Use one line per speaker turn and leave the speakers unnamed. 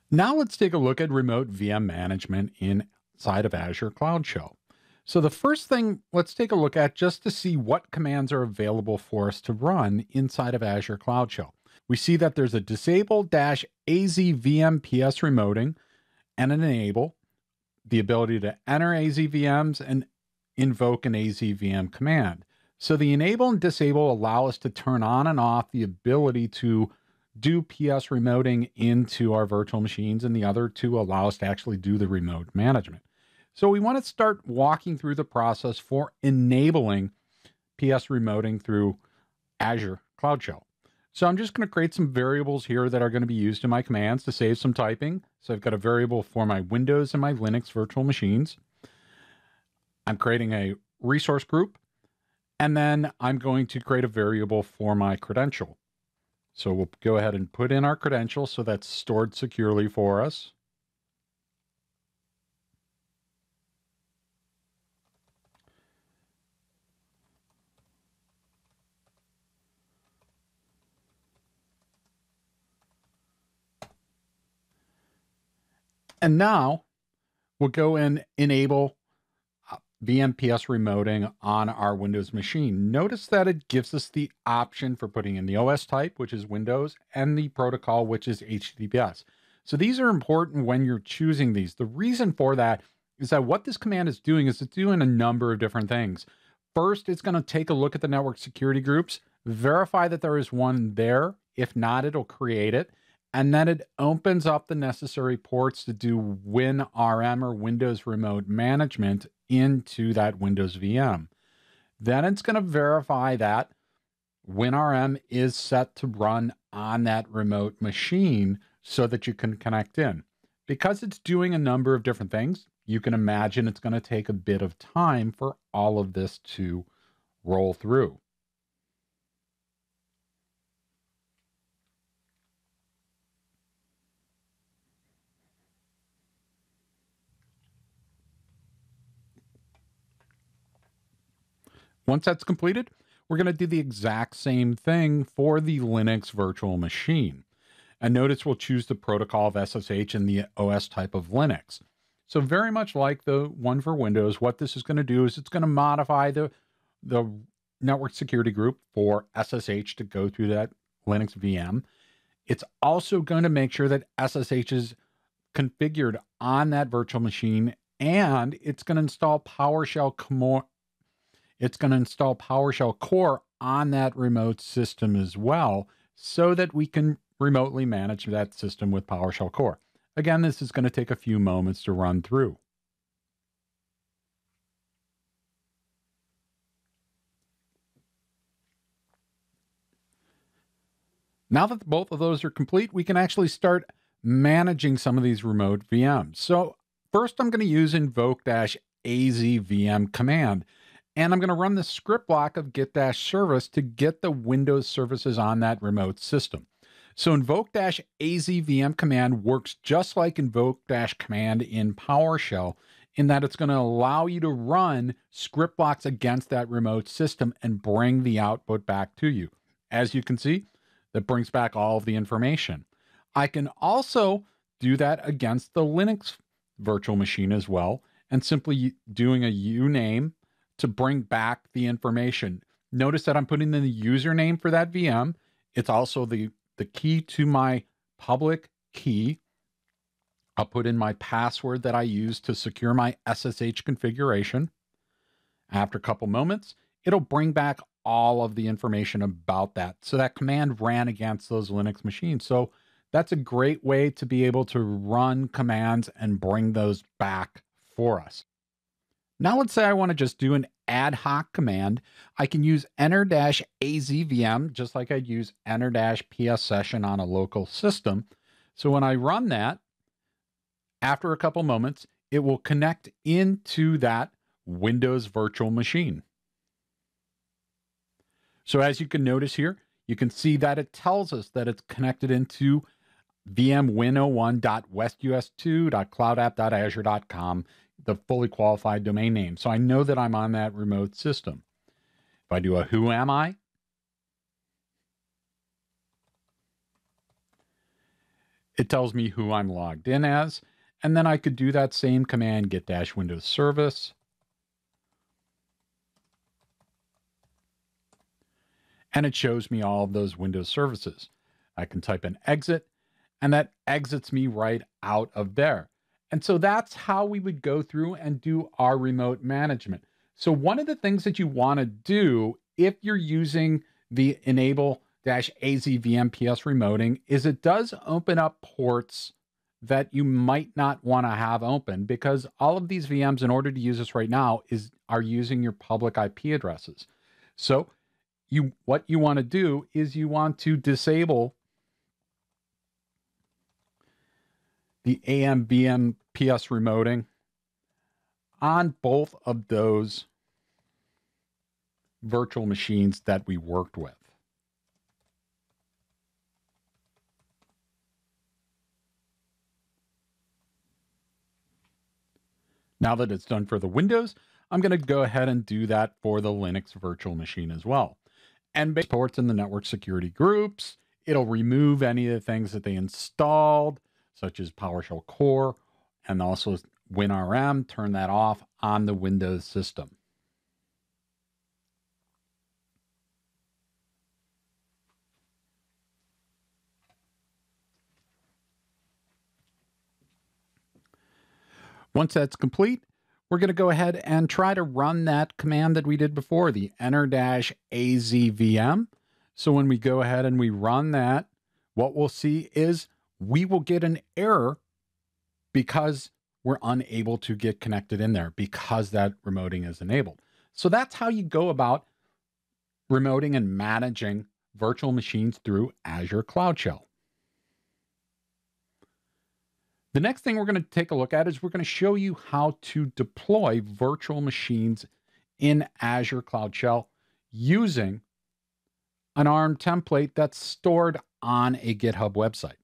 Now let's take a look at remote VM management inside of Azure Cloud Shell. So the first thing let's take a look at just to see what commands are available for us to run inside of Azure Cloud Shell. We see that there's a disable-azvm ps remoting and an enable, the ability to enter AZVMs and invoke an AZVM command. So the enable and disable allow us to turn on and off the ability to do PS remoting into our virtual machines, and the other two allow us to actually do the remote management. So we want to start walking through the process for enabling PS remoting through Azure Cloud Shell. So I'm just going to create some variables here that are going to be used in my commands to save some typing. So I've got a variable for my Windows and my Linux virtual machines. I'm creating a resource group, and then I'm going to create a variable for my credential. So we'll go ahead and put in our credential so that's stored securely for us. And now we'll go and enable VMPS remoting on our Windows machine. Notice that it gives us the option for putting in the OS type, which is Windows, and the protocol, which is HTTPS. So these are important when you're choosing these. The reason for that is that what this command is doing is it's doing a number of different things. First, it's going to take a look at the network security groups, verify that there is one there. If not, it'll create it. And then it opens up the necessary ports to do WinRM or Windows Remote Management into that Windows VM. Then it's going to verify that WinRM is set to run on that remote machine so that you can connect in. Because it's doing a number of different things, you can imagine it's going to take a bit of time for all of this to roll through. Once that's completed, we're going to do the exact same thing for the Linux virtual machine. And notice we'll choose the protocol of SSH and the OS type of Linux. So very much like the one for Windows, what this is going to do is it's going to modify the network security group for SSH to go through that Linux VM. It's also going to make sure that SSH is configured on that virtual machine, and it's going to install PowerShell core on that remote system as well, so that we can remotely manage that system with PowerShell core. Again, this is going to take a few moments to run through. Now that both of those are complete, we can actually start managing some of these remote VMs. So first, I'm going to use invoke-azvm command. And I'm going to run the script block of get-service to get the Windows services on that remote system. So invoke-azvm command works just like invoke-command in PowerShell in that it's going to allow you to run script blocks against that remote system and bring the output back to you. As you can see, that brings back all of the information. I can also do that against the Linux virtual machine as well, and simply doing a uname to bring back the information. Notice that I'm putting in the username for that VM. It's also the key to my public key. I'll put in my password that I use to secure my SSH configuration. After a couple moments, it'll bring back all of the information about that. So that command ran against those Linux machines. So that's a great way to be able to run commands and bring those back for us. Now let's say I want to just do an ad hoc command. I can use enter-azvm, just like I'd use enter-ps session on a local system. So when I run that, after a couple moments, it will connect into that Windows virtual machine. So as you can notice here, you can see that it tells us that it's connected into vmwin01.westus2.cloudapp.azure.com, the fully qualified domain name. So I know that I'm on that remote system. If I do a who am I, It tells me who I'm logged in as, and then I could do that same command, get-Windows service. And it shows me all of those Windows services. I can type in exit, and that exits me right out of there. And so that's how we would go through and do our remote management. So one of the things that you want to do if you're using the enable-AZVMPS remoting is it does open up ports that you might not want to have open, because all of these VMs, in order to use this right now, are using your public IP addresses. So what you want to do is you want to disable the AMVMPS remoting on both of those virtual machines that we worked with. Now that it's done for the Windows, I'm going to go ahead and do that for the Linux virtual machine as well. And based ports in the network security groups, it'll remove any of the things that they installed, such as PowerShell Core, and also WinRM, turn that off on the Windows system. Once that's complete, we're going to go ahead and try to run that command that we did before, the enter-azvm. So when we go ahead and we run that, what we'll see is we will get an error because we're unable to get connected in there because that remoting is enabled. So that's how you go about remoting and managing virtual machines through Azure Cloud Shell. The next thing we're going to take a look at is we're going to show you how to deploy virtual machines in Azure Cloud Shell using an ARM template that's stored on a GitHub website.